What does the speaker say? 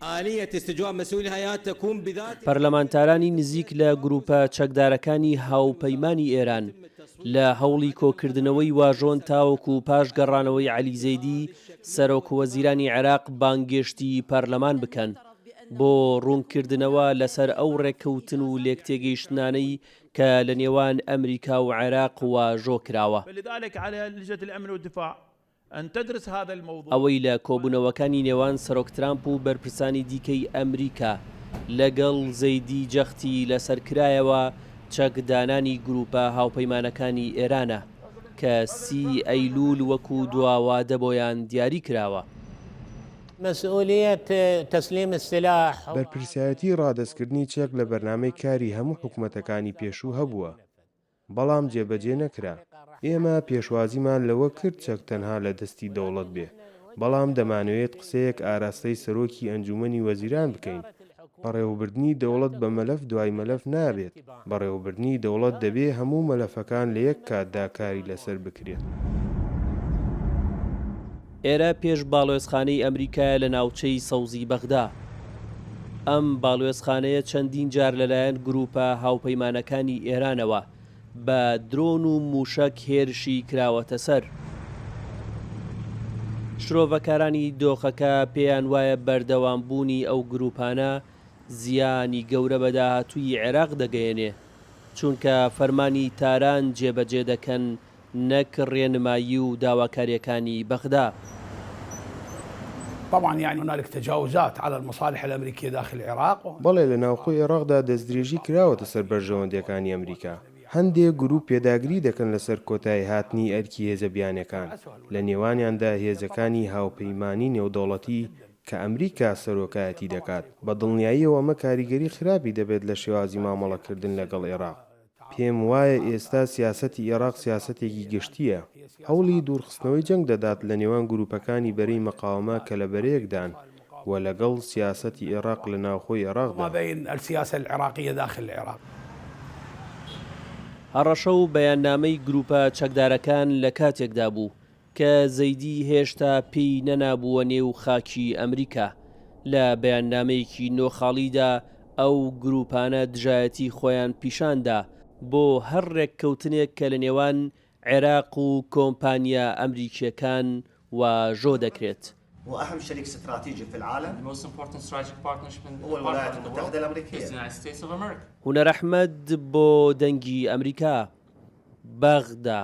آلية استجواب مسؤولها تكون بذات پەرلەمانتارانی نزیک لە گروپە چەکدارەکانی هاوپەیمانی ئێران لە هەوڵی کۆکردنەوەی واژۆن تاوەکو پاش گەڕانەوەی عەلی زەیدی سەرۆکوەزیرانی عێراق بانگێشتی پەرلەمان بکەن بۆ ڕوونکردنەوە لەسەر ئەو ڕێککەوتن و لێکتێگەیشتنانەی کە لە نێوان ئەمریکا و عێراق واژۆ کراوە. ئەوەی لە کۆبوونەوەکانی نێوان سەرۆک ترامپ و بەرپرسانی دیکەی ئەمریکا لەگەڵ زەیدی جەختی لەسەرکرایەوە چەکدانانی گروپە هاوپەیمانەکانی ئێرانە کە 30 ئەیلول وەکو دواوادە بۆیان دیاری کراوە. بەرپرسایەتی ڕادەستکردنی چێک لە بەرنامەی کاری هەموو حکوومەتەکانی پێشوو هەبووە، بەڵام جێبەجێ نەکرا. ئێمە پێشوازیمان لەوە کرد چەک تەنها لە دەستی دەوڵەت بێ، بەڵام دەمانەوێت قسەیەک ئاراستەی سەرۆکی ئەنجومەنی وەزیران بکەین. بەڕێوەبردنی دەوڵەت بە مەلەف دوای مەلەف نابێت. بەڕێوەبردنی دەوڵەت دەبێ هەموو مەلەفەکان لە یەک کاتدا کاری لەسەر بکرێت. ئێرە پێش باڵۆێزخانەی ئەمریکایە لە ناوچەی سەوزی بەغدا. ئەم باڵۆێزخانەیە چەندین جار لەلایەن گروپە هاوپەیمانەکانی ئێرانەوە بە درۆن و موشک هێرشی کراوەتە سەر. شرۆڤەکارانی دۆخەکە پێیان وایە بەردەوامبوونی ئەو گروپانە زیانی گەورە بە داهاتووی عێراق دەگەیەنێ، چونکە فەرمانی تاران جێبەجێ دەکەن نەک ڕێنمایی و داواکاریەکانی بەغدا. طبعا يعني هنالك تجاوزات على المصالح الأمريكية داخل العراق. بەڵێ لە ناوخۆی عێراقدا دەستدرێژی کراوەتە سەر بەرژەوەندەکانی ئەمریکا. هەندێک گروپ پێداگری دەکەن لەسەر کۆتایی هاتنی ئەرکی هێزە بیانەکان، لە نێوانیاندا هێزەکانی هاوپەیمانی نێودەوڵەتی کە ئەمریکا سەرۆکایەتی دەکات. بە دڵنیاییەوە ئەمە کاریگەری خراپی دەبێت لە شێوازی مامەڵەکردن لەگەڵ عێراق. پێم وایە ئێستا سیاسەتی عێراق سیاسەتێکی گشتیە، هەوڵی دوورخستنەوەی جەنگ دەدات لە نێوان گروپەکانی بەرەی مەقاومە کە لە بەرەیەکدان و لەگەڵ سیاسەتی عێراق لە ناوخۆی عێراقدا. هەڕەشە و بەیاننامەی گروپە چەکدارەکان لە کاتێکدا بوو کە زەیدی هێشتا پێی نەنابووە نێو خاکی ئەمریکا. لە بەیاننامەیەکی نۆخاڵیدا ئەو گروپانە دژایەتی خۆیان پیشاندا بۆ هەر ڕێککەوتنێک کە لە نێوان عێراق و کۆمپانیا ئەمریکیەکان واژۆ دەکرێت. وأهم شريك استراتيجي في العالم هو الولايات المتحدة الأمريكية. هونەر ئەحمەد بۆ دەنگی ئەمریکا، بەغدا.